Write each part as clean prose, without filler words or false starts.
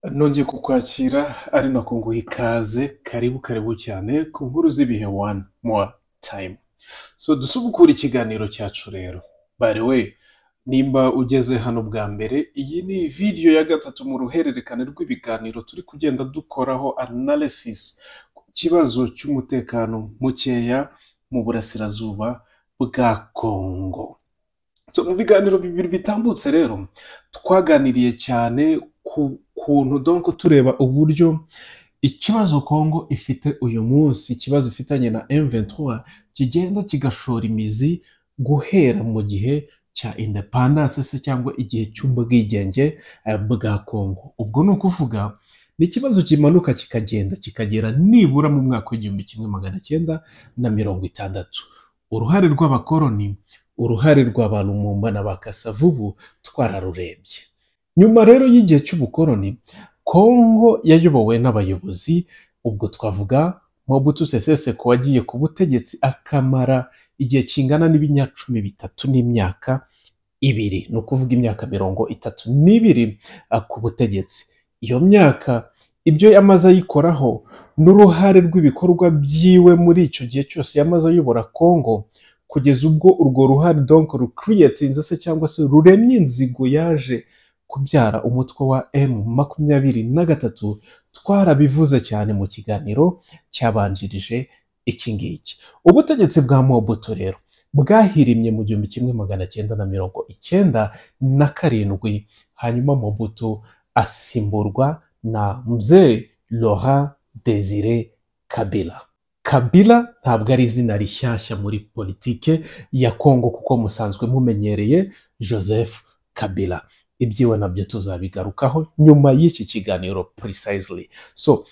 Nongeye kukwakira ari nako nguha ikaze karibu cyane ku nkuru z'ibihe one more time. So dusubukura ikiganiro cyacu rero. By the way, nimba ugeze hano bwa mbere, iyi ni video ya gatatu mu ruhererekane rw'ibiganiro turi kugenda dukoraho analysis ku kibazo cy'umutekano mukeya mu burasirazuba bwa Congo. So mu biganiro bibiri bitambutse rero twaganiriye cyane ku kuntu donc tureba uburyo ikibazo Congo ifite uyu munsi, ikibazo ifitanye na M23 kigenda kigashora imizi guhera mu gihe cya independence se cyangwa igihe cy'ubwigenge bwa Congo. Ubwo ni ukuvuga ni ikibazo kimanuka kikagenda kikagera nibura mu mwaka w'1960. Uruhare rw'abakoloni, uruhare rw'aba Lumumba na Bakasavubu twararurebye. Nyuma rero y'igihe cy'ubukoloni, Congo yayobowe n'abayobozi, ubwo twavuga Mobutu Sese Seko wagiye ku butegetsi akamara igihe kingana n'ibinyacumi bitatu n'imyaka ibiri, ni ukuvuga imyaka 32 ku butegetsi. Iyo myaka ibyo yamaze ayikoraho n'uruhare rw'ibikorwa byiwe muri icyo gihe cyose yamaze ayobora Congo, kugeza ubwo urwo ruhare donc rucreatinze se cyangwa se ruremye inzigo yaje kubyara umutwe wa M23, twarabivuze cyane mu kiganiro cyabanjirije iki ngiki. Ubutegetsi bwa Mobutu rero bwahirimye mu 1997, hanyuma Mobutu asimburwa na Mzee Laurent Désiré Kabila. Kabila ntabwo ari izina rishyashya muri politike ya Congo kuko musanzwe mumenyereye Joseph Kabila. Ibyiwe nabyo tuzabigarukaho nyuma y'iki kiganiro precisely. So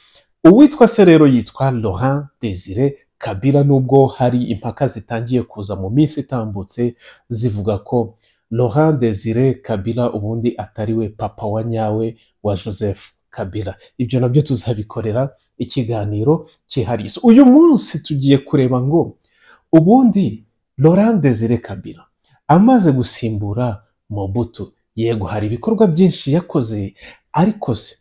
uwitwa se rero yitwa Laurent Désiré Kabila, nubwo hari impaka zitangiye kuza mu minsi itambutse zivuga ko Laurent Désiré Kabila ubundi atariwe papa wa nyawe wa Joseph Kabila. Ibyo nabyo tuzabikorera ikiganiro cyihariye. So uyu munsi tugiye kureba ngo ubundi Laurent Désiré Kabila amaze gusimbura Mobutu, yego hari ibikorwa byinshi yakoze, ariko se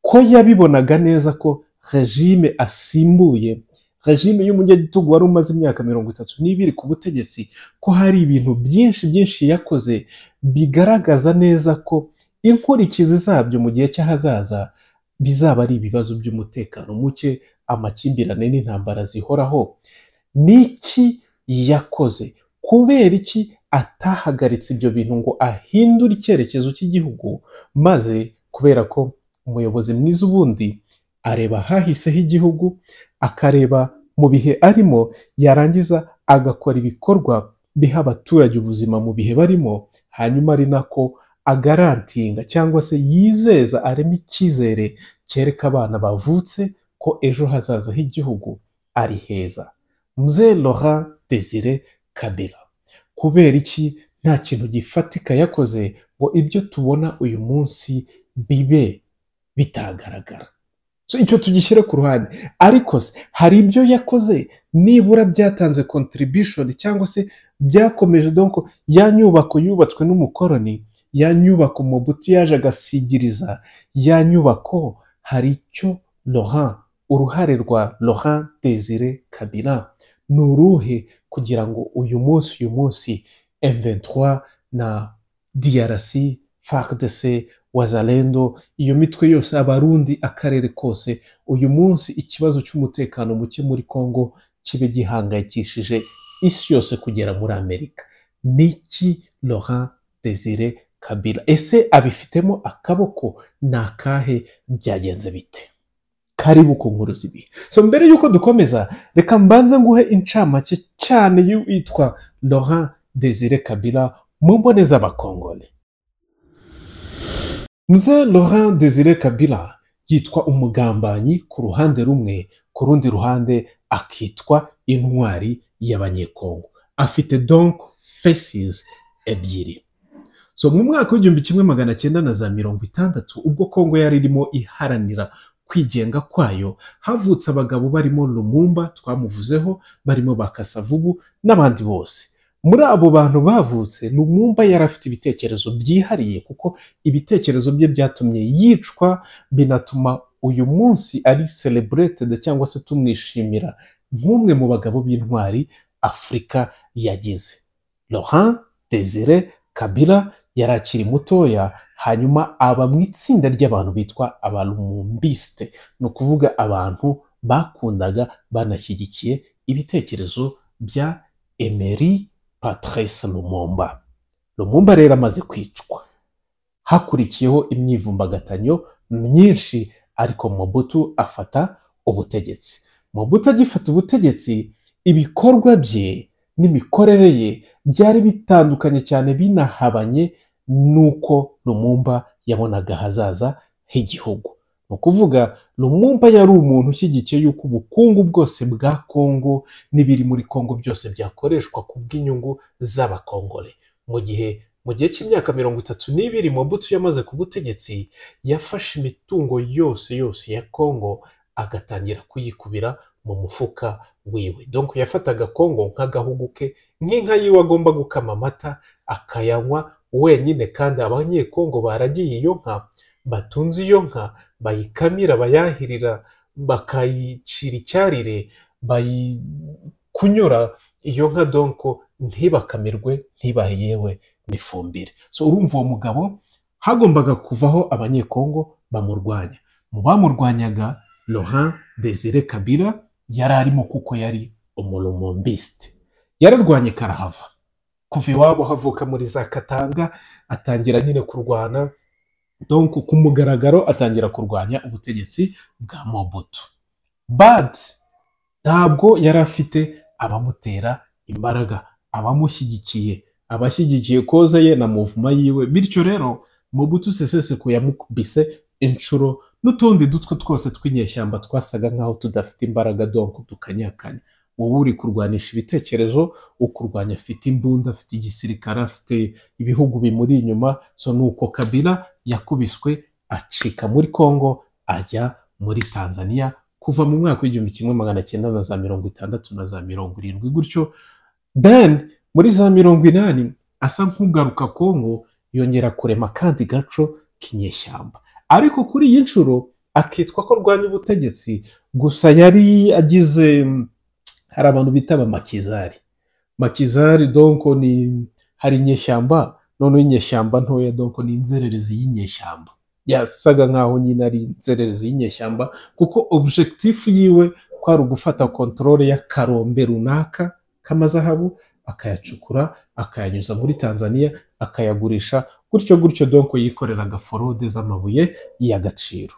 ko yabibonaga neza ko regime asimbuye, regime y'umunyagitugu wari umaze imyaka 32 ku butegetsi, ko hari ibintu byinshi yakoze bigaragaza neza ko inkurikizi zabyo mu gihe cy'ahazaza bizaba ari ibibazo by'umutekano muke, amakimbirane n'intambara zihoraho. Niki yakoze? Kubera iki atahagaritse ibyo bintu ngo ahindure icyerekezo cy'igihugu? Maze kubera ko umuyobozi mwiza ubundi areba hahiseho igihugu, akareba mu bihe arimo, yarangiza agakora ibikorwa biha abaturage ubuzima mu bihe barimo, hanyuma ari nako agarantinga cyangwa se yizeza, arema icyizere cyereka abana bavutse ko ejo hazaza h'igihugu ari heza. Mzee Laurent Désiré Kabila kubera iki nta kintu gifatika yakoze ngo ibyo tubona uyu munsi bibe bitagaragara? So icyo tugishyire ku ruhande, ariko se hari ibyo yakoze nibura byatanze contribution cyangwa se byakomeje donc ya nyubako yubatswe n'umukoloni, ya nyubako Mobutu yaje agasigiriza, ya nyubako hari icyo uruhare rwa Laurent Désiré Kabila ni uruhe kugira ngo uyu munsi M23 na DRC, FARDC, Wazalendo, iyo mitwe yose, abarundi, akarere kose, uyu munsi ikibazo cy'umutekano muke muri Congo kibe gihangayikishije isi yose kugera muri Amerika? Niki Laurent Désiré Kabila ese abifitemo akaboko? Nakahe? Byagenze bite? Karibu ku nkuru z'ibihe. So mbere yuko dukomeza, reka mbanze nguhe incamake cyane y'uwitwa Laurent Désiré Kabila mu mbone z'abakongole. Mzee Laurent Désiré Kabila yitwa umugambanyi ku ruhande rumwe, ku rundi ruhande akitwa intwari y'abanyekongo. Afite donc faces ebyiri. So mu mwaka w'1960, ubwo Kongo yari irimo iharanira kwigenga kwayo, havutse abagabo barimo Lumumba twamuvuzeho, barimo Bakasavubu n'abandi bose. muri abo bantu bavutse Lumumba yari afite ibitekerezo byihariye kuko ibitekerezo bye byatumye yicwa binatuma uyu munsi ari celebrated cyangwa se tumwishimira nk'umwe mu bagabo b'intwari Afurika yagize. Laurent Desire Kabila yari akiri mutoya hanyuma aba mu itsinda ry'abantu bitwa abalumumbiste, ni ukuvuga abantu bakundaga banashyigikiye ibitekerezo bya Emery Patrice Lumumba. Lumumba rero amaze kwicwa hakurikiyeho imyivumbagatanyo myinshi, ariko Mobutu afata ubutegetsi. Mobutu agifata ubutegetsi ibikorwa bye n'imikorere ye byari bitandukanye cyane, binahabanye nuko Lumumba yabonaga hazaza h'igihugu. Ni ukuvuga Lumumba yari umuntu ushyigikiye yuko ubukungu bwose bwa Kongo n'ibiri muri Kongo byose byakoreshwa ku bw'inyungu z'abakongole. Mu gihe cy'imyaka 32 Mobutu yamaze ku butegetsi, yafashe imitungo yose ya Kongo agatangira kuyikubira mu mufuka wiwe. Donc yafataga Kongo nk'agahugu ke, nk'inka yiwe agomba gukama amata akayanywa wenyine, kandi abanyekongo baragiye iyo nka, batunze iyo nka, bayikamira, bayahirira, bakayicira icyarire, bayikunyura iyo nka, donc ntibakamirwe, ntibahe yewe n'ifumbire. So urumva uwo mugabo hagombaga kuvaho abanyekongo bamurwanya. Mu bamurwanyaga Laurent Desire Kabila yari arimo kuko yari umulumumbiste. Yararwanye karahava. Kuva iwabo havuka muri za Katanga, atangira nyine kurwana, donc ku mugaragaro atangira kurwanya ubutegetsi bwa Mobutu. But ntabwo yari afite abamutera imbaraga, abamushyigikiye, abashyigikiye koza ye na movement yiwe. Bityo rero Mobutu Sese Seko yamukubise inshuro n'utundi dutwe twose tw'inyeshyamba twasaga nkaho tudafite imbaraga, donc tukanyakanya. Wowe uri kurwanisha ibitekerezo, ukurwanya afite imbunda, afite igisirikare, afite ibihugu bimuri inyuma. So nuko Kabila yakubiswe acika muri Kongo ajya muri Tanzania kuva mu mwaka w'1960 na za 60 na za 70 gutyo. Then muri za 80 asa nk'ugaruka Kongo, yongera kurema kandi gaco k'inyeshyamba, ariko kuri iyi nshuro akitwa ko rwanya ubutegetsi gusa. Yari agize, hari abantu bita makizari, donc ni hari inyeshyamba, none inyeshyamba ntoya, donc ni inzererezi y'inyeshyamba. Yasaga nkaho nyine ari inzererezi y'inyeshyamba kuko objectif yiwe kwari ugufata controle y'akarombe runaka k'amazahabu, akayacukura, akayanyuza muri Tanzania, akayagurisha gutyo, donc yikoreraga forode z'amabuye y'agaciro.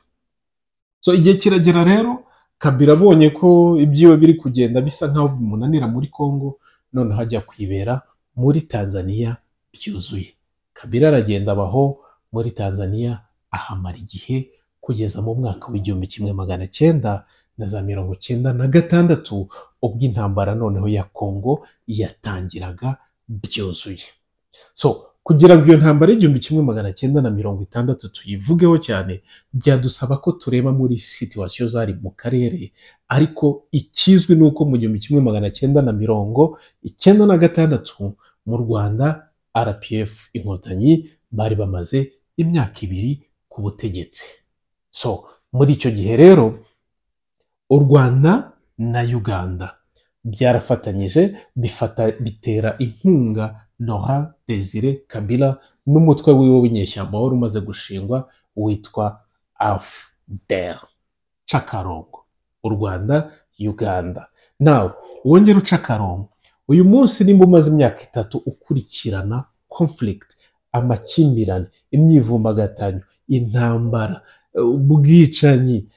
So igihe kiragera rero, Kabila abonye ko ibyiwe biri kugenda bisa nkaho bimunanira muri Kongo, none hajya kwibera muri Tanzania byuzuye. Kabila aragenda abaho muri Tanzania, ahamara igihe kugeza mu mwaka w'1996 ubwo intambara noneho ya Kongo yatangiraga byuzuye. So kugira ngo iyo ntambara y'1996 tuyivugeho cyane, byadusaba ko tureba muri situation zari mu karere, ariko ikizwi nuko mu 1996 mu Rwanda RPF inkotanyi bari bamaze imyaka 2 ku butegetsi. So muri icyo gihe rero u Rwanda na Uganda byarafatanyije bitera inkunga Laurent Desire Kabila n'umutwe wiwe w'inyeshyamba wari umaze gushingwa witwa AFDER, Cakarongo. U Rwanda, Uganda. Now wongera ucakarongo, uyu munsi nimba umaze imyaka 3 ukurikirana conflict, amakimbirane, imyivumbagatanyo, intambara, ubwicanyi,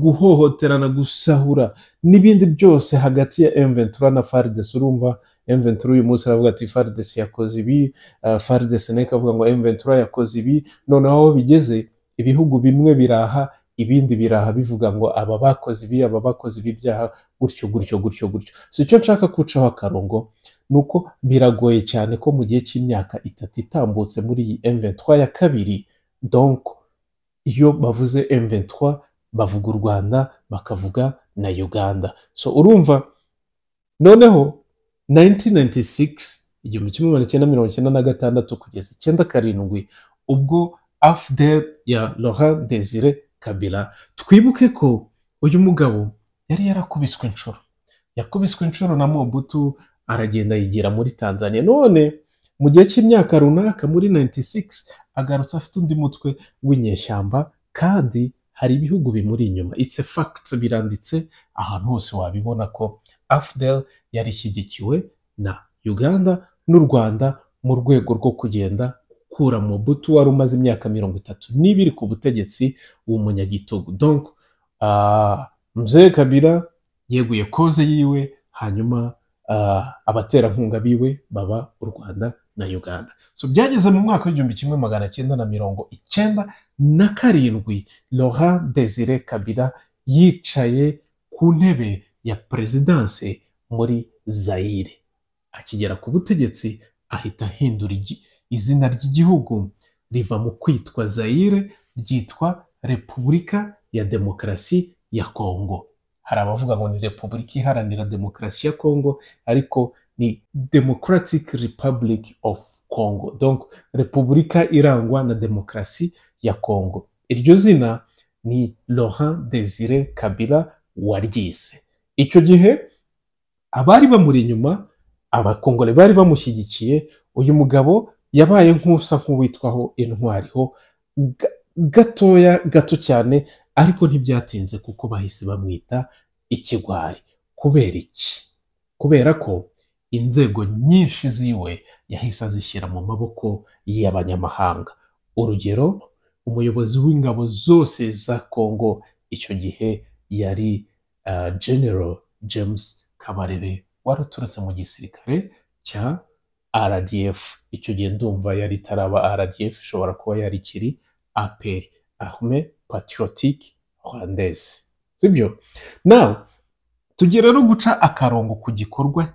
guhohoterana, gusahura n'ibindi byose hagati ya M23 na FARDC. Urumva M23 uyu munsi aravuga ati FARDC yakoze ibi, FARDC nayo ikavuga ngo M23 yakoze ibi. Noneho aho bigeze, ibihugu bimwe biraha, ibindi biraha bivuga ngo aba bakoze ibi, aba bakoze ibi byaha, gutyo. So icyo nshaka kucaho akarongo nuko biragoye cyane ko mu gihe cy'imyaka 3 itambutse muri iyi M23 ya kabiri, donc iyo bavuze M23 bavuga u Rwanda, bakavuga na Uganda. So urumva noneho 1996 igihumbi kimwe magana cyenda mirongo icyenda na gatandatu kugeza icyenda karindwi ubwo AFDL ya Laurent Desire Kabila. Twibuke ko uyu mugabo yari yarakubiswe inshuro na Mobutu, aragenda yigira muri Tanzania. None mu gihe cy'imyaka runaka muri 96 agarutse afite undi mutwe w'inyeshyamba, kandi hari ibihugu bimuri inyuma. It's a fact, biranditse ahantu hose wabibona ko AFDL yari ishyigikiwe na Uganda n'u Rwanda mu rwego rwo kugenda kura Mobutu wari umaze imyaka 32 ku butegetsi w'umunyagitugu. Donc Mzee Kabila yeguye koze yiwe, hanyuma abaterankunga biwe baba u Rwanda na Uganda. So byageze mu mwaka w'igihumbi kimwe magana cyenda na mirongo icyenda na karindwi, Laurent Desire Kabila yicaye ku ntebe ya presidence muri Zaire. Akigera ku butegetsi ahita ahindura izina ry'igihugu, riva mu kwitwa Zaire ryitwa Repubulika ya Demokarasi ya Kongo. Hari abavuga ngo ni Repubulika Iharanira Demokarasi ya Kongo, ariko ni Democratic Republic of Congo. Donc Repubulika irangwa na demokarasi ya Kongo. Iryo zina ni Laurent Desire Kabila waryise. Icyo gihe abari bamuri inyuma, abakongole bari bamushyigikiye, uyu mugabo yabaye nk'usa nk'uwitwaho intwariho gato cyane, ariko ntibyatinze kuko bahise bamwita ikigwari. Kubera iki? Kubera ko inzego nyinshi ziwe yahise azishyira mu maboko y'abanyamahanga. Urugero, umuyobozi w'ingabo zose za Kongo icyo gihe yari General James Kabarebe, wari uturutse mu gisirikare cya RDF. Icyo gihe ndumva yari taraba RDF, ishobora kuba yari kiri APR, Armée Patriotique Rwandaise. Sibyo? Now tugiye rero guca akarongo ku gikorwa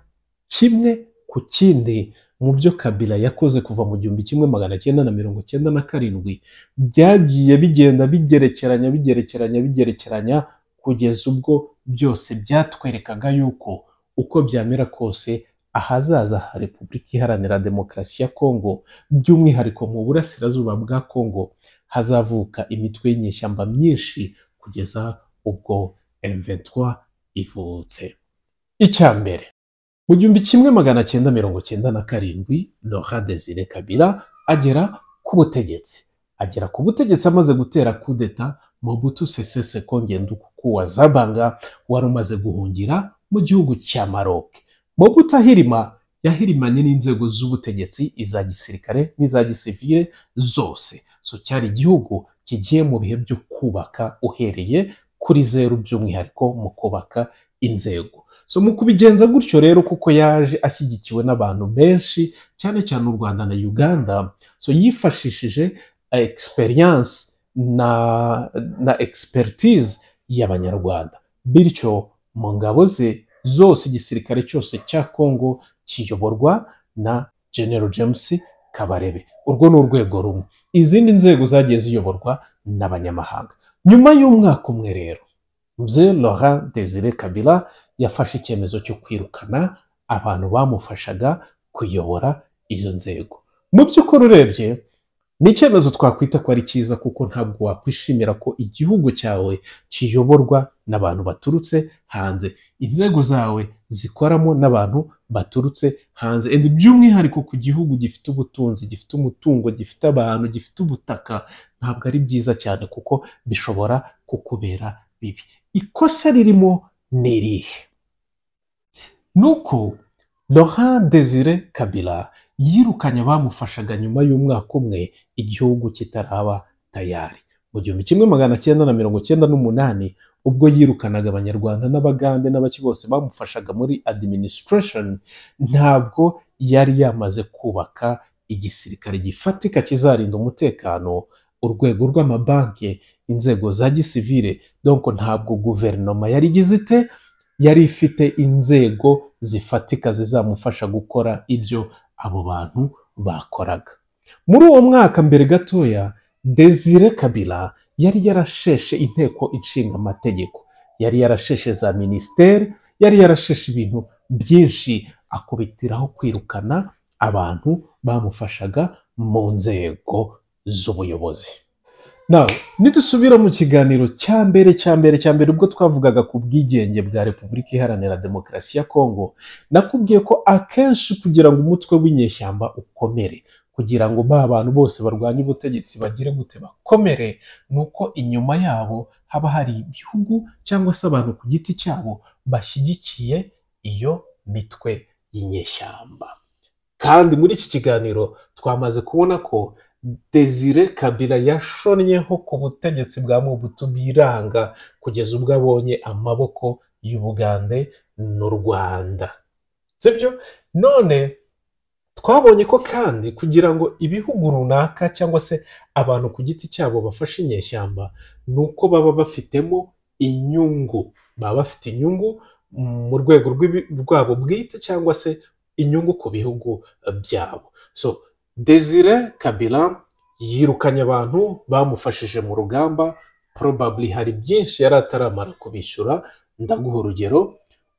kimwe ku kindi mu byo Kabila yakoze kuva mu gihumbi kimwe magana cyenda na mirongo cyenda na karindwi. Byagiye bigenda bigerekeranya kugeza ubwo byose byatwerekaga yuko uko byamera kose ahazaza ha Repubulika Iharanira Demokarasi ya Kongo, by'umwihariko mu burasirazuba bwa Kongo, hazavuka imitwe y'inyeshyamba myinshi kugeza ubwo M23 ivutse. Icyambere, mu gihumbi kimwe magana cyenda mirongo cyenda na karindwi, Laurent Desire Kabila agera ku butegetsi amaze gutera kudeta Mobutu Sese Seko Ngendukuku wa Zabanga, wari umaze guhungira mu gihugu cya Maroc. Mobutu yahirimanye n'inzego z'ubutegetsi, iza gisirikare n'iza gisivile zose. So cyari igihugu kigiye mu bihe byo kubaka uhereye kuri zeru, by'umwihariko mu kubaka inzego. So mu kubigenza gutyo rero, kuko yaje ashyigikiwe n'abantu benshi, cyane cyane u Rwanda na Uganda, so yifashishije experience na expertise y'abanyarwanda. Bityo mu ngabo ze zose, igisirikare cyose cya Kongo kiyoborwa na General James Kabarebe. Urwo ni urwego rumwe. Izindi nzego zagiye ziyoborwa n'abanyamahanga. Nyuma y'umwaka umwe rero, Mzee Laurent Desire Kabila yafashe icyemezo cyo kwirukana abantu bamufashaga kuyobora izo nzego. Mu by'ukuri urebye, ni icyemezo twakwita ko ari cyiza, kuko ntabwo wakwishimira ko igihugu cyawe kiyoborwa n'abantu baturutse hanze, inzego zawe zikoramo n'abantu baturutse hanze, by'umwihariko ku gihugu gifite ubutunzi, gifite umutungo, gifite abantu, gifite ubutaka. Ntabwo ari byiza cyane, kuko bishobora kukubera bibi. Ikosa ririmo ni irihe? Nuko Laurent Desire Kabila yirukanye abamufashaga nyuma y'umwaka umwe igihugu kitaraba tayari. Mu gihumbi kimwe magana cyenda na mirongo cyenda n'umunani, ubwo yirukanaga abanyarwanda n'abagande n'abaki bose bamufashaga muri administration, ntabwo yari yamaze kubaka igisirikare gifatika kizarinda umutekano, urwego rw'amabanki, inzego za gisivile. Donc ntabwo guverinoma yari igizite, yari ifite inzego zifatika zizamufasha gukora ibyo abo bantu bakoraga. Muri uwo mwaka mbere gatoya, Desire Kabila yari yarasheshe inteko inshinga amategeko, yari yarasheshe za ministeri, yari yarasheshe ibintu byinshi, akubitiraho kwirukana abantu bamufashaga mu nzego z'ubuyobozi. Nawe nidusubira mu kiganiro cya mbere ubwo twavugaga ku bwigenge bwa Repubulika Iharanira Demokarasi ya Kongo, nakubwiye ko akenshi kugira ngo umutwe w'inyeshyamba ukomere, kugira ngo ba bantu bose barwanya ubutegetsi bagire gute bakomere, nuko inyuma yabo haba hari ibihugu cyangwa se abantu ku giti cyabo bashyigikiye iyo mitwe y'inyeshyamba. Kandi muri iki kiganiro twamaze kubona ko Desire Kabila yashonnyeho ku butegetsi bwa Mobutu biranga kugeza ubwo abonye amaboko y'Ubugande n'u Rwanda. Sibyo? None twabonye ko kandi kugira ngo ibihugu runaka cyangwa se abantu ku giti cyabo bafashe inyeshyamba, nuko baba bafitemo inyungu, baba bafite inyungu mu rwego rwabo bwite cyangwa se inyungu ku bihugu byabo. So Desire Kabila yirukanye abantu bamufashije mu rugamba, probably hari byinshi yari ataramara kubishyura. Ndaguha urugero,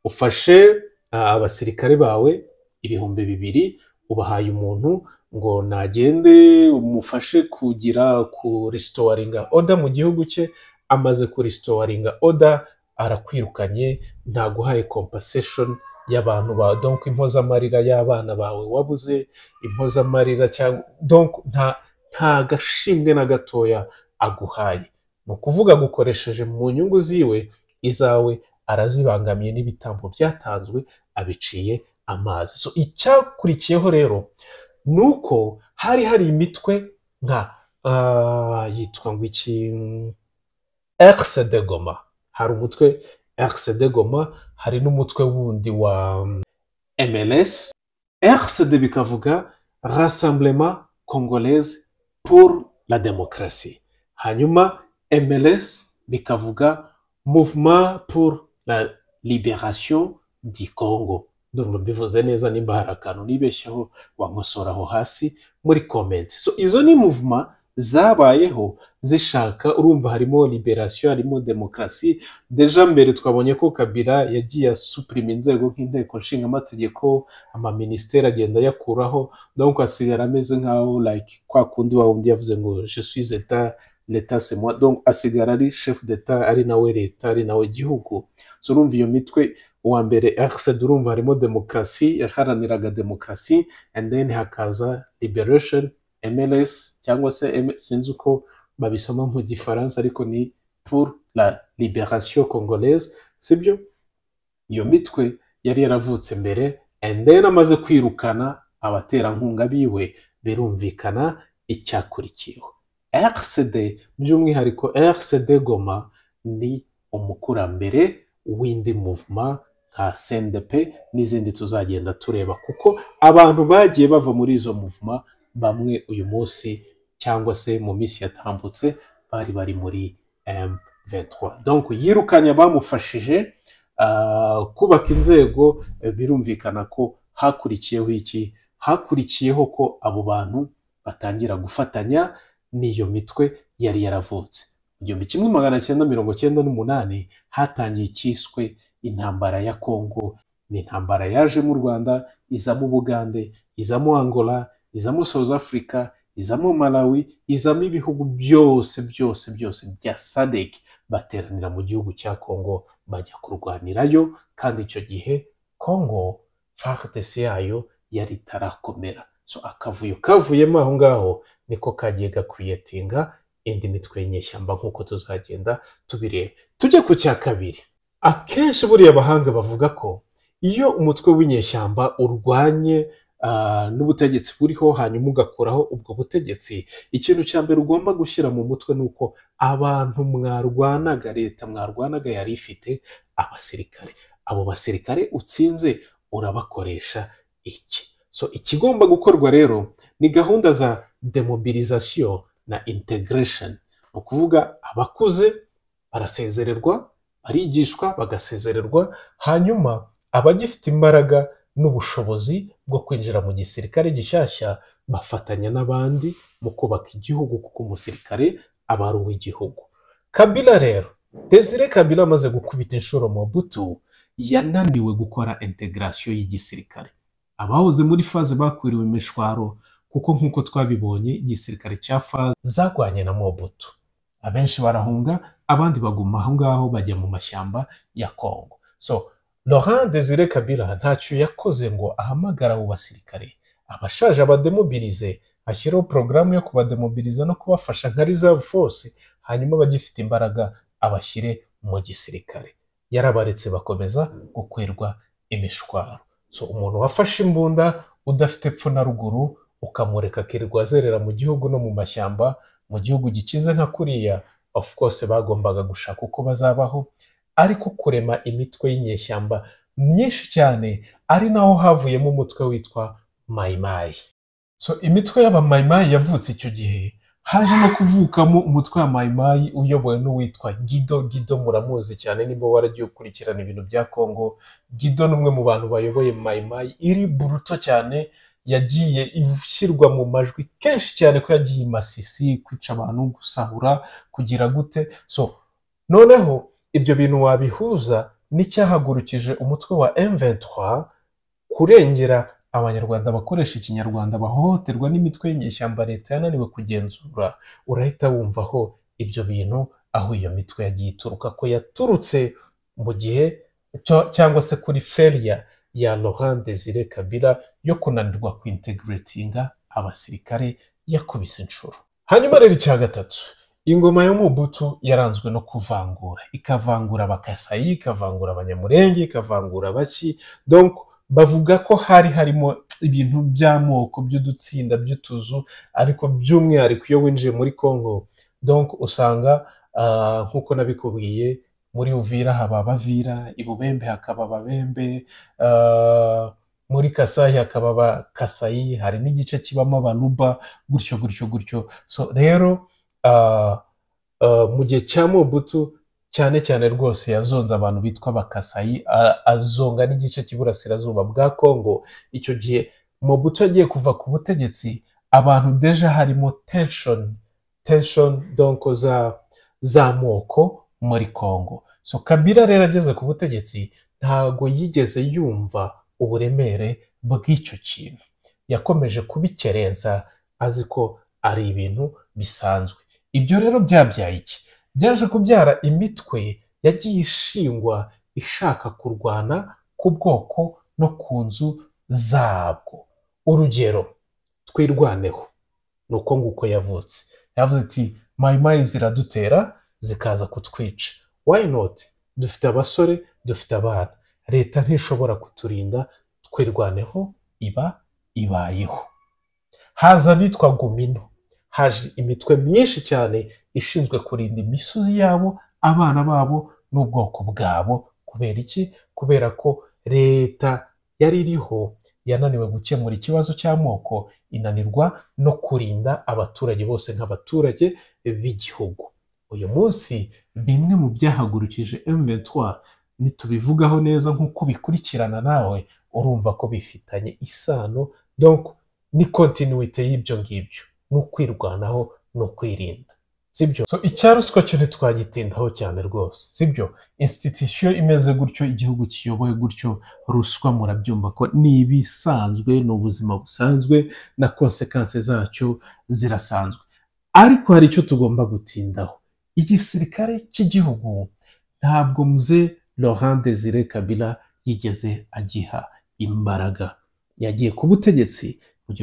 ufashe abasirikare bawe 2,000 ubahaye umuntu ngo nagende umufashe kugira ku restoringa order mu gihugu cye, amaze ku restoringa order arakwirukanye, ntaguhaye compensation y'abantu bawe, donc impozamarira y'abana bawe wabuze, impozamarira cyangwa donc nta gashimwe na gatoya aguhaye. Ni ukuvuga gukoresheje mu nyungu ziwe, izawe arazibangamiye n'ibitambo byatanzwe abiciye amazi. So icyakurikiyeho rero nuko hari imitwe nka yitwa ngo iki, RCD Goma, hari umutwe RCD Goma, hari n'umutwe wundi wa MLS. RCD bikavuga Rassemblement Congolais pour la Démocratie, hanyuma MLS bikavuga Mouvement pour la Libération du Congo. Ndumva bivuze neza, nimba hari akantu nibeshyeho wankosoraho hasi muri comment. So izo ni movement zabayeho zishaka, urumva harimo liberation, harimo demokrasi. Deja mbere twabonye ko Kabila yagiye asuprime inzego nk'inteko nshingamategeko, amaministeri agenda yakuraho, donc asigara ameze nkaho like kwa kundi wa wundi yavuze ngo je suis état, l'état c'est moi, donc asigara ari chef d'état, ari nawe leta, ari nawe gihugu. So urumva iyo mitwe, uwa mbere RCD urumva harimo demokrasi, yaharaniraga demokrasi, and then hakaza liberation, MLS cyangwa se sinzi uko babisoma mu gifaransa ariko ni pour la libération congolaise, sibyo? Iyo mitwe yari yaravutse mbere, and then amaze kwirukana abaterankunga biwe, birumvikana icyakurikiyeho. RCD by'umwihariko RCD Goma ni umukurambere w'indi movement nka CNDP n'izindi tuzagenda tureba, kuko abantu bagiye bava muri izo movement bamwe uyu munsi cyangwa se mu minsi yatambutse bari muri M23. Donc yirukanye bamufashije kubaka inzego. Birumvikana ko hakurikiyeho iki, hakurikiyeho ko abo bantu batangira gufatanya n'iyo mitwe yari yaravutse. 1998 hatangiye icyiswe intambara ya Kongo. Ni intambara yaje mu Rwanda, izamo Bugande, izamo Angola, izamo South Africa, izamo Malawi, izamo ibihugu byose bya SADC bateranira mu gihugu cya Kongo bajya kurwanirayo. Kandi icyo gihe Kongo FARDC yayo yari tarakomera. So akavuyo kavuyemo aho ngaho niko kagiye gakwiyetinga indi mitwe y'inyeshyamba nk'uko tuzagenda tubireba. Tujye ku cya kabiri. Akenshi buriya abahanga bavuga ko iyo umutwe w'inyeshyamba urwanye n'ubutegetsi buriho hanyuma ugakuraho ubwo butegetsi, ikintu cya mbere ugomba gushyira mu mutwe nuko abantu mwarwanaga, leta mwarwanaga yari ifite abasirikare. Abo basirikare utsinze urabakoresha iki? So ikigomba gukorwa rero ni gahunda za demobilisation na integration. Ukuvuga abakuze barasezererwa, barigishwa bagasezererwa, hanyuma abagifite imbaraga n'ubushobozi bwo kwinjira mu gisirikare gishyashya bafatanya n'abandi mu kubaka igihugu, kuko umusirikare aba ari uw'igihugu. Kabila rero, Desire Kabila amaze gukubita inshuro Mobutu, yananiwe gukora integration y'igisirikare. abahoze muri faze bakwiriwe imishwaro, kuko nk'uko twabibonye igisirikare cya faze zagwanye na Mobutu. Abenshi barahunga, abandi baguma aho ngaho bajya mu mashyamba ya Kongo. So Laurent Desire Kabila ntacyo yakoze ngo ahamagara abo basirikare abashaje abademobilize, ashyiraho porogaramu yo kubademobiliza no kubafasha nka reserve force, hanyuma bagifite imbaraga abashyire mu gisirikare. Yarabaretse bakomeza gukwirwa imishwaro. So umuntu wafashe imbunda udafite epfo na ruguru ukamureka akirirwa azerera mu gihugu no mu mashyamba, mu gihugu gikize nka kuriya, of course bagombaga gushaka uko bazabaho, ariko kurema imitwe y'inyeshyamba myinshi cyane, ari naho havuyemo umutwe witwa Mai Mai. So imitwe y'aba Mai Mai yavutse icyo gihe, haje no kuvukamo umutwe wa Mai Mai uyobowe n'uwitwa Guido muramuzi cyane niba waragiye ukurikirana ibintu bya Kongo. Guido ni umwe mu bantu bayoboye Mai Mai iri buruto cyane, yagiye ishyirwa mu majwi kenshi cyane ko yagiye Masisi kwica abantu, gusahura, kugira gute. So noneho ibyo bintu wabihuza n'icyahagurukije umutwe wa M23 kurengera abanyarwanda bakoresha ikinyarwanda bahohoterwa n'imitwe y'inyeshyamba leta yananiwe kugenzura. Urahita wumvaho ibyo bintu aho iyo mitwe yagiye ituruka, ko yaturutse mu gihe cyangwa se kuri failure ya Laurent Desire Kabila yo kunanirwa kwintegratinga abasirikare yakubise inshuro. Hanyuma rero icya gatatu, ingoma ya Mobutu yaranzwe no kuvangura, ikavangura abakasayi, ikavangura abanyamurenge, ikavangura abaki. Donc bavuga ko hari harimo ibintu by'amoko, by'udutsinda, by'utuzu, ariko by'umwihariko iyo winjiye muri Kongo, donc usanga nk'uko nabikubwiye, muri Uvira haba Abavira, i Bubembe hakaba Ababembe, muri Kasayi hakaba Abakasayi, hari n'igice kibamo Abaluba, gutyo. So rero mu gihe cya Mobutu cyane cyane rwose yazonze abantu bitwa Abakasayi, azonga n'igice cy'iburasirazuba bwa Kongo. Icyo gihe Mobutu yagiye kuva ku butegetsi, abantu deja harimo tension donc z'amoko muri Kongo. So Kabila rero ageze ku butegetsi ntago yigeze yumva uburemere bw'icyo kintu, yakomeje kubikerenza azi ko ari ibintu bisanzwe. Ibyo rero byabyaye iki? Byaje kubyara imitwe yagiye ishingwa ishaka kurwana ku bwoko no ku nzu zabwo. Urugero, Twirwaneho ni uko nguko yavutse. Yavuze ati Mai Mai ziradutera zikaza kutwica, why not? Dufite abasore, dufite abana, leta ntishobora kuturinda, Twirwaneho iba ibayeho. Haza abitwa Gumino, haje imitwe myinshi cyane ishinzwe kurinda imisozi yabo, abana babo n'ubwoko bwabo. Kubera iki? Kubera ko leta yari iriho yananiwe gukemura ikibazo cy'amoko, inanirwa no kurinda abaturage bose nk'abaturage b'igihugu. Uyu munsi bimwe mu byahagurukije M23 nitubivugaho neza nk'uko bikurikirana nawe urumva ko bifitanye isano, donc ni continuité y'ibyo ngibyo, no kwirwanaho no kwirinda, sibyo? So icyaruswa cyo ntitwagitindaho cyane rwose, sibyo? Institution imeze gutyo, igihugu kiyoboye gutyo, ruswa murabyumva ko ni ibisanzwe, ni ubuzima busanzwe, na consequences zacyo zirasanzwe. Ariko hari icyo tugomba gutindaho. Igisirikare cy'igihugu ntabwo mzee Laurent Desire Kabila yigeze agiha imbaraga. Yagiye ku butegetsi mu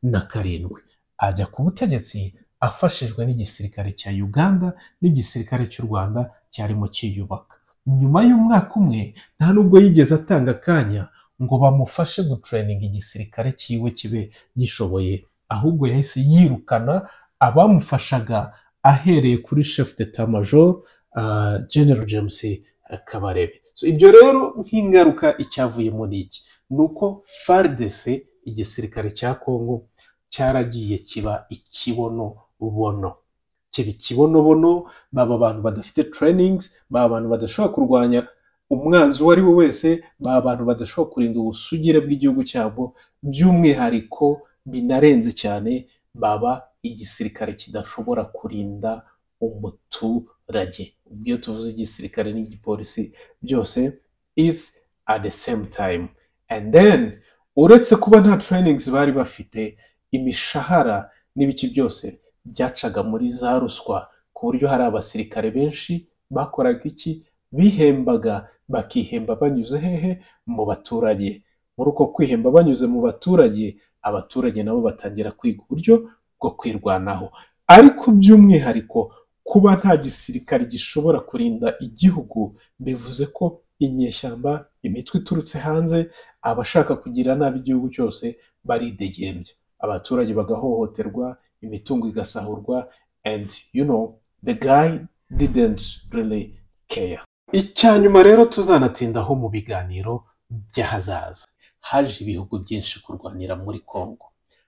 1997 ajya ku butegetsi afashijwe n'igisirikare cya Uganda n'igisirikare cy'u Rwanda cyarimo cyiyubaka. Nyuma y'umwaka umwe nta nubwo yigeze atanga akanya ngo bamufashe gutraining igisirikare cyiwe kibe gishoboye, ahubwo yahise yirukana abamufashaga ahereye kuri chef d'état major General James Kabarebe. So ibyo rero nk'ingaruka icyavuyemo n'iki? Nuko FARDC igisirikare cya Kongo cyaragiye kiba ikibonobono. Kiba ikibonobono, baba abantu badafite trainings, baba abantu badashobora kurwanya umwanzi uwo ari we wese, baba abantu badashobora kurinda ubusugire bw'igihugu cyabo, by'umwihariko binarenze cyane baba igisirikare kidashobora kurinda umuturage. Ubwo tuvuze igisirikare n'igipolisi byose is at the same time. and then uretse kuba nta trainings bari bafite, imishahara n'ibiki byose byacaga muri za ruswa, ku buryo hari abasirikare benshi bakoraga iki, bihembaga, bakihemba banyuze hehe, mu baturage. Muri uko kwihemba banyuze mu baturage, abaturage nabo batangira kwiga uburyo bwo kwirwanaho. Ariko by'umwihariko kuba nta gisirikare gishobora kurinda igihugu, bivuze ko inyeshyamba, imitwe iturutse hanze, abashaka kugira nabi igihugu cyose baridegembya, abaturage bagahohoterwa, imitungo igasahurwa, and the guy didn't really care. Icyanyuma rero tuzanatindaho mu biganiro by'ahazaza, haje ibihugu byinshi kurwanira muri Congo,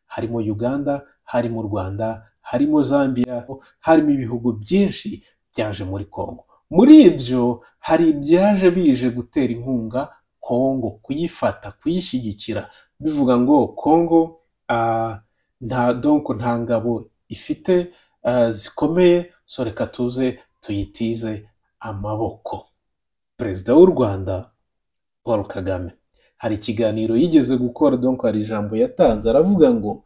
harimo Uganda, harimo u Rwanda, harimo Zambia, harimo ibihugu byinshi byaje muri Congo. Muri ibyo hari ibyaje bije gutera inkunga Congo, kuyifata, kuyishyigikira, bivuga ngo Congo nta ngabo ifite zikomeye, so reka tuze tuyitize amaboko. Perezida w'u Rwanda Paul Kagame hari ikiganiro yigeze gukora, hari ijambo yatanze, aravuga ngo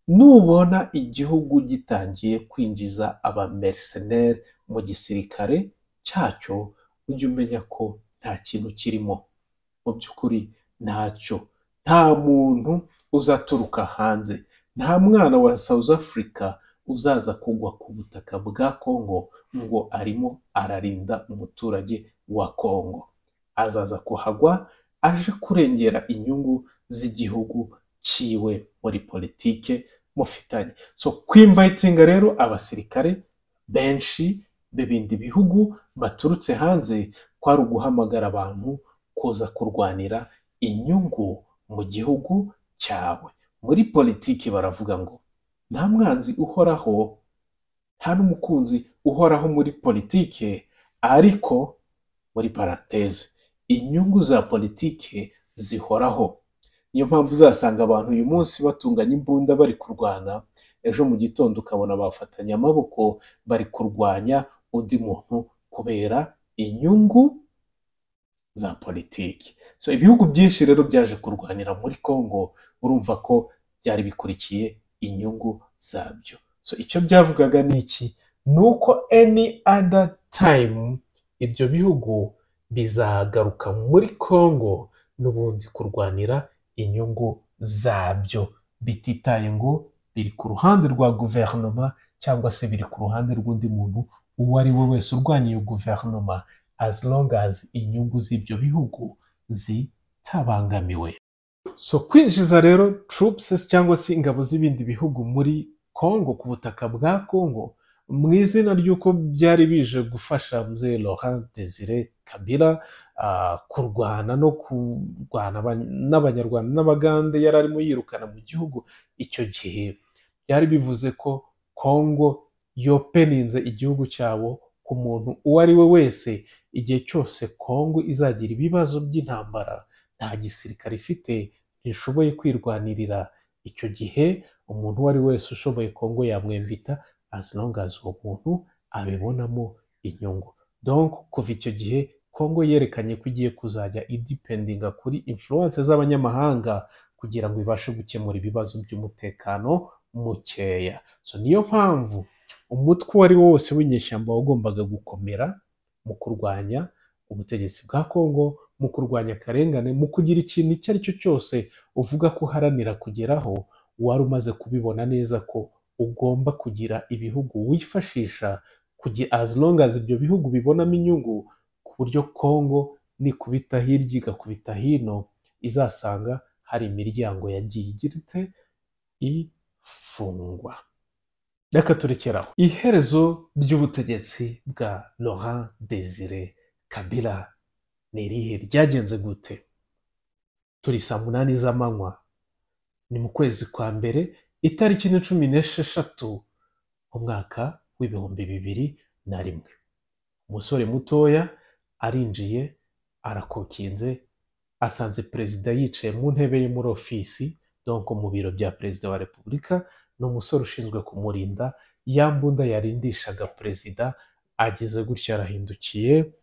nubona igihugu gitangiye kwinjiza abamercenaire mu gisirikare cyacyo, ujye umenya ko nta kintu kirimo. Mu by'ukuri ntacyo, nta muntu uzaturuka hanze, nta mwana wa South Africa uzaza kugwa ku butaka bwa Congo ngo arimo ararinda umuturage wa Congo. Azaza kuhagwa aje kurengera inyungu z'igihugu ciwe muri politike mufitanye. So kwinvitinga rero abasirikare benshi b'ibindi bihugu baturutse hanze, kwari uguhamagara abantu kuza kurwanira inyungu mu gihugu cyawe. Muri politiki baravuga ngo nta mwanzi uhoraho, nta n'umukunzi uhoraho muri politike, ariko muri paranteze inyungu za politike zihoraho. Niyo mpamvu uzasanga abantu uyu munsi batunganya imbunda bari kurwana, ejo mu gitondo ukabona bafatanya amaboko bari kurwanya undi muntu kubera inyungu za politiki. So ibihugu byinshi rero byaje kurwanira muri Congo, urumva ko byari bikurikiye inyungu zabyo. So icyo byavugaga ni iki? Nuko any other time ibyo bihugu bizagaruka muri Congo n'ubundi kurwanira inyungu zabyo, bititaye ngo biri ku ruhande rwa guverinoma cyangwa se biri ku ruhande rw'undi muntu uwo ari we wese urwanya iyo guverinoma, as long as inyungu z'ibyo bihugu zitabangamiwe. So kwinjiza rero troops cyangwa se ingabo z'ibindi bihugu muri Congo, ku butaka bwa Congo, mu izina ry'uko byari bije gufasha Mzee Laurent Désiré Kabila kurwana no kurwana n'abanyarwanda n'abagande yari arimo yirukana mu gihugu. Icyo gihe byari bivuze ko Congo yopeninze igihugu cyabo ku muntu uwo ari we wese. Igihe cyose Congo izagira ibibazo by'intambara, nta gisirikare ifite, ntishoboye kwirwanirira, icyo gihe umuntu uwo ari wese ushoboye Congo yamwemvita, as long as uwo muntu abibonamo inyungu. Donc kuva icyo gihe Congo yerekanye ko igiye kuzajya idependinga kuri influence z'abanyamahanga kugira ngo ibashe gukemura ibibazo by'umutekano mukeya. So niyo mpamvu umutwe wari wose w'inyeshyamba wagombaga gukomera mu kurwanya ubutegetsi bwa Congo, mu kurwanya akarengane, mu kugira ikintu icyo ari cyo cyose uvuga ko uharanira kugeraho, wari umaze kubibona neza ko ugomba kugira ibihugu wifashisha as long as ibyo bihugu bibonamo inyungu, ku buryo Congo nikubita hirya igakubita hino izasanga hari imiryango yagiye igiritse ifungwa. Reka turekeraho. Iherezo ry'ubutegetsi bwa Laurent Désiré Kabila ni irihe? Ryagenze gute? Turi saa 8 z'amanywa, ni mu kwezi kwa mbere, itariki 16 umwaka w'2021. Umusore mutoya arinjiye, arakokinze, asanze perezida yicaye mu ntebe ye muri ofisi, donc mu biro bya perezida wa Repubulika, n'umusore ushinzwe kumurinda, ya mbunda yarindishaga perezida, ageze gutya arahindukiye,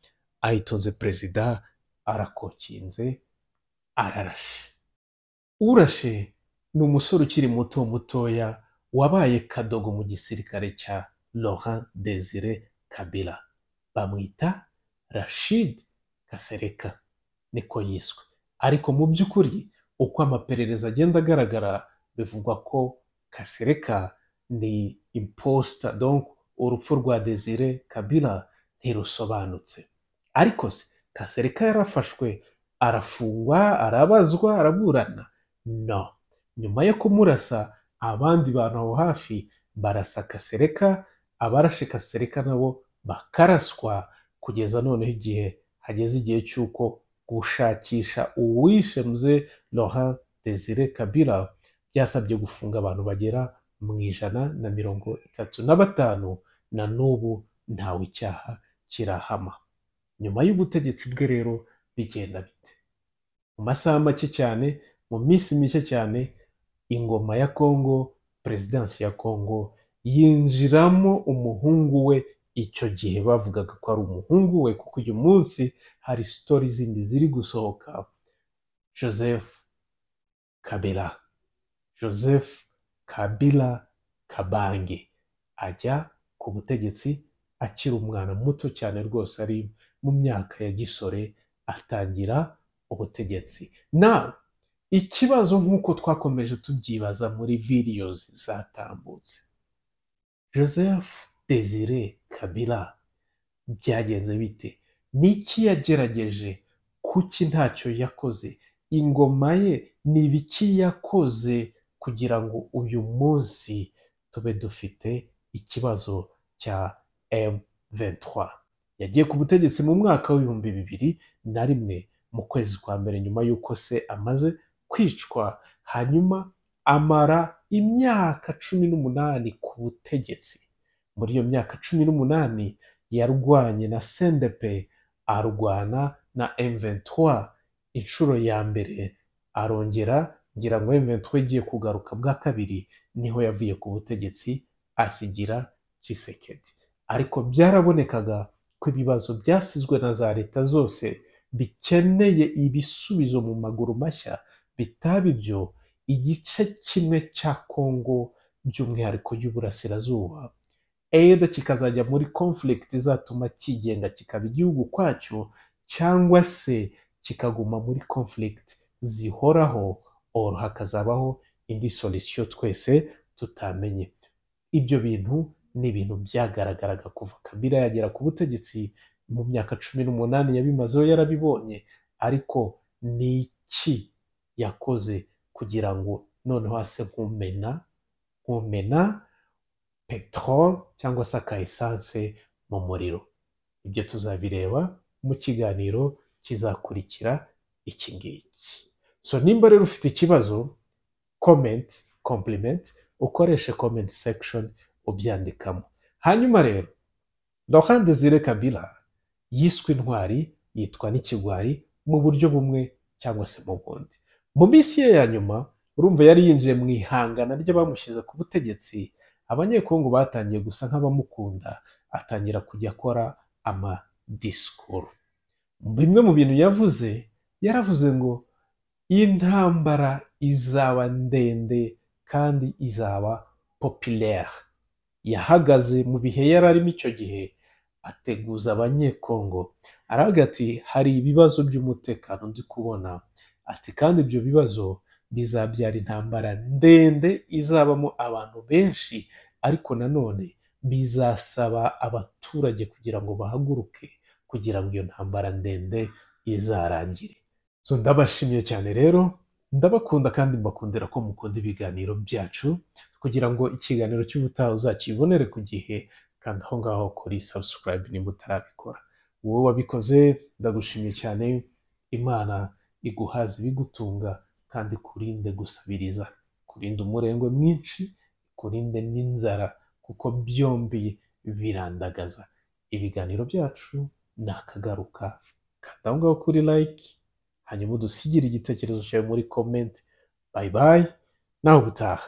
ahitonze perezida, arakokinze, ararashe. urashe ni umusore ukiri mutoya wabaye kadogo mu gisirikare cya Laurent Desire Kabila. Bamwita Rachid Kasereka, niko yiswe. Ariko mu by'ukuri uko amaperereza agenda agaragara bivugwa ko Kasereka ni imposter, donc urupfu rwa Desire Kabila ntirusobanutse. Ariko se Kasereka yarafashwe, arafungwa, arabazwa, araburana? No. Nyuma yo kumurasa, abandi bantu aho hafi barasa Kasereka, abarashe Kasereka nabo bakaraswa, kugeza noneho igihe hageze igihe cy'uko gushakisha uwishe mzee Laurent Desire Kabila byasabye gufunga abantu bagera mu 135, na n'ubu ntawe icyaha kirahama. Nyuma y'ubutegetsi bwe rero bigenda bite? Mu masaha make cyane, mu minsi mike cyane, ingoma ya Kongo, perezidansi ya Kongo yinjiramo umuhungu we. Icyo gihe bavugaga ko ari umuhungu we, kuko uyu munsi hari story zindi ziri gusohoka. Joseph Kabila Kabange ajya ku butegetsi akiri umwana muto cyane rwose, ari mu myaka ya gisore, atangira ubutegetsi. Na ikibazo nk'uko twakomeje tubyibaza muri videos zatambutse, Joseph Desire Kabila byagenze bite? Niki yagerageje? Kuki ntacyo yakoze? Ingoma ye ni ibiki yakoze kugira ngo uyu munsi tube dufite ikibazo cya M23? Yagiye ku butegetsi mu mwaka w'ibihumbi 2001 mu kwezi kwa mbere, nyuma y'uko se amaze kwicwa. Hanyuma amara imyaka 18 ku butegetsi. Muri iyo myaka 18 yarwanye na CNDP, arwana na M23 inshuro ya mbere, arongera ngira ngo M23 igiye kugaruka bwa kabiri niho yavuye ku butegetsi asigira Tshisekedi. Ariko byarabonekaga ko ibibazo byasizwe na za leta zose bikeneye ibisubizo mu maguru mashya. Bitaba ibyo, igice kimwe cya Kongo by'umwihariko y'uburasirazuba either kikazajya muri conflict izatuma kigenga kikaba igihugu kwacyo, cyangwa se kikaguma muri conflict zihoraho, or hakazabaho indi solution twese tutamenye. Ibyo bintu ni ibintu byagaragaraga kuva Kabila yagera ku butegetsi. Mu myaka 18 yabimazeho yarabibonye. Ariko ni iki yakoze kugira ngo noneho hase nkumena petrol cyangwa se aka essence mu muriro? Ibyo tuzabireba mu kiganiro kizakurikira iki ngiki. So nimba rero ufite ikibazo, compliment, ukoreshe comment section ubyandikamo. Hanyuma rero Laurent Desire Kabila yiswe intwari, yitwa n'ikigwari mu buryo bumwe cyangwa se mu bundi. Mu minsi ye ya nyuma, urumva yari yinjiye mu ihangana ry'abamushyize ku butegetsi. Abanyekongo batangiye gusa nk'abamukunda, atangira kujya akora amadisikuru. Bimwe mu bintu yaravuze ngo intambara izaba ndende kandi izaba populaire. Yahagaze mu bihe yari arimo icyo gihe, ateguza abanyekongo, aravuga ati hari ibibazo by'umutekano ndi kubona, ati kandi ibyo bibazo bizabyara intambara ndende izabamo abantu benshi, ariko nanone bizasaba abaturage kugira ngo bahaguruke kugira ngo iyo ntambara ndende izarangire. So ndabashimiye cyane rero, ndabakunda kandi mbakundira ko mukunda ibiganiro byacu. Kugira ngo ikiganiro cy'ubutaha uzakibonere ku gihe, kandi aho ngaho kuri subscribe nimba utarabikora. Wowe wabikoze ndagushimiye cyane. Imana iguhaze ibigutunga kandi kurinde gusabiriza, kurinde umurengwe mwinshi, kurinde n'inzara, kuko byombi birandagaza. Ibiganiro byacu nakagaruka, kandi aho ngaho kuri like, hanyuma udusigire igitekerezo cyawe muri comment. Bye bye, naho ubutaha.